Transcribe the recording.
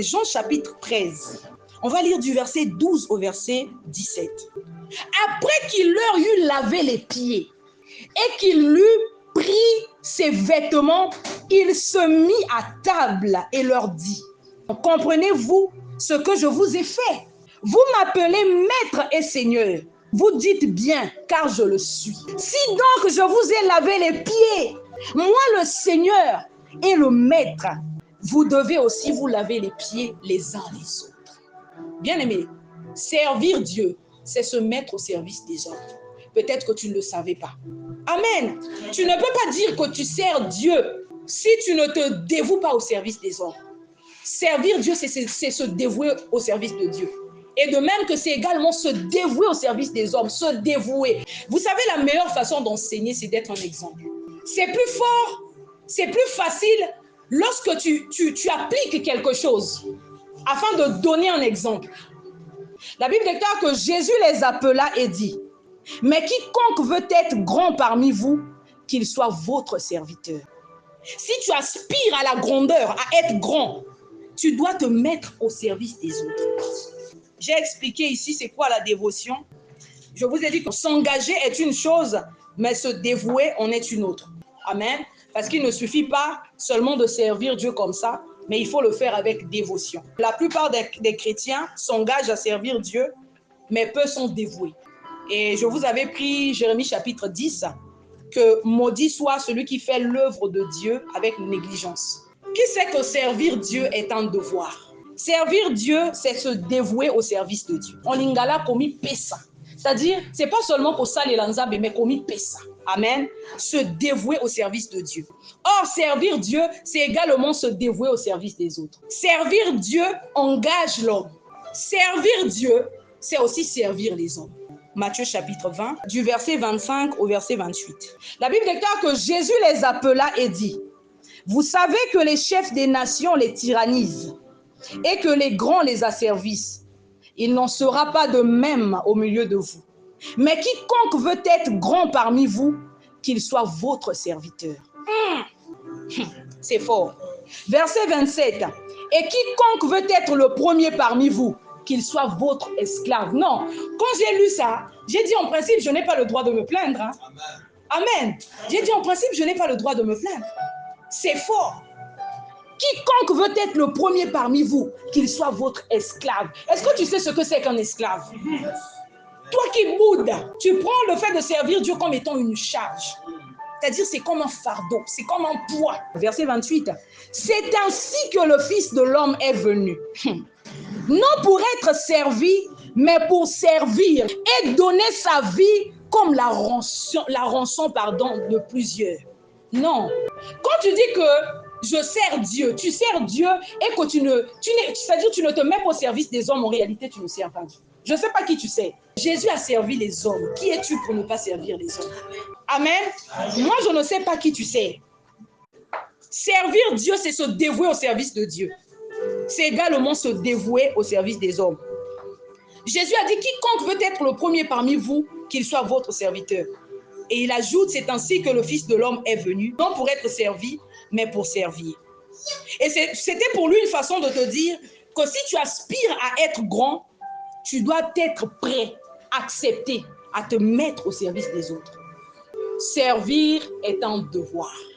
Jean chapitre 13. On va lire du verset 12 au verset 17. Après qu'il leur eut lavé les pieds et qu'il eut pris ses vêtements, il se mit à table et leur dit: comprenez-vous ce que je vous ai fait? Vous m'appelez maître et seigneur. Vous dites bien, car je le suis. Si donc je vous ai lavé les pieds, moi le Seigneur et le maître, vous devez aussi vous laver les pieds les uns les autres. Bien-aimé, servir Dieu, c'est se mettre au service des hommes. Peut-être que tu ne le savais pas. Amen. Tu ne peux pas dire que tu sers Dieu si tu ne te dévoues pas au service des hommes. Servir Dieu, c'est se dévouer au service de Dieu. Et de même que c'est également se dévouer au service des hommes, se dévouer. Vous savez, la meilleure façon d'enseigner, c'est d'être un exemple. C'est plus fort, c'est plus facile lorsque tu appliques quelque chose afin de donner un exemple. La Bible déclare que Jésus les appela et dit: mais quiconque veut être grand parmi vous, qu'il soit votre serviteur. Si tu aspires à la grandeur, à être grand, tu dois te mettre au service des autres. J'ai expliqué ici c'est quoi la dévotion. Je vous ai dit que s'engager est une chose, mais se dévouer en est une autre. Amen. Parce qu'il ne suffit pas seulement de servir Dieu comme ça, mais il faut le faire avec dévotion. La plupart des chrétiens s'engagent à servir Dieu, mais peu sont dévoués. Et je vous avais pris Jérémie chapitre 10, que maudit soit celui qui fait l'œuvre de Dieu avec négligence. Qui sait que servir Dieu est un devoir? Servir Dieu, c'est se dévouer au service de Dieu. En lingala komi pesa. C'est-à-dire, c'est pas seulement pour ça les lanzabe, mais komi pesa. Amen. Se dévouer au service de Dieu. Or, servir Dieu, c'est également se dévouer au service des autres. Servir Dieu engage l'homme. Servir Dieu, c'est aussi servir les hommes. Matthieu chapitre 20, du verset 25 au verset 28. La Bible déclare que Jésus les appela et dit: vous savez que les chefs des nations les tyrannisent et que les grands les asservissent. Il n'en sera pas de même au milieu de vous. Mais quiconque veut être grand parmi vous, qu'il soit votre serviteur. C'est fort. Verset 27. Et quiconque veut être le premier parmi vous, qu'il soit votre esclave. Non, quand j'ai lu ça, j'ai dit en principe, je n'ai pas le droit de me plaindre. Hein? Amen. J'ai dit en principe, je n'ai pas le droit de me plaindre. C'est fort. Quiconque veut être le premier parmi vous, qu'il soit votre esclave. Est-ce que tu sais ce que c'est qu'un esclave? Toi qui boudes, tu prends le fait de servir Dieu comme étant une charge. C'est-à-dire, c'est comme un fardeau, c'est comme un poids. Verset 28. C'est ainsi que le Fils de l'homme est venu. Non pour être servi, mais pour servir et donner sa vie comme la rançon de plusieurs. Non. Quand tu dis que je sers Dieu, tu sers Dieu et que c'est-à-dire tu ne te mets pas au service des hommes, en réalité tu ne sers pas Dieu. Je ne sais pas qui tu sais. Jésus a servi les hommes. Qui es-tu pour ne pas servir les hommes? Amen. Moi, je ne sais pas qui tu sais. Servir Dieu, c'est se dévouer au service de Dieu. C'est également se dévouer au service des hommes. Jésus a dit: quiconque veut être le premier parmi vous, qu'il soit votre serviteur. Et il ajoute: c'est ainsi que le Fils de l'homme est venu, non pour être servi, mais pour servir. Et c'était pour lui une façon de te dire que si tu aspires à être grand, tu dois être prêt, accepter à te mettre au service des autres. Servir est un devoir.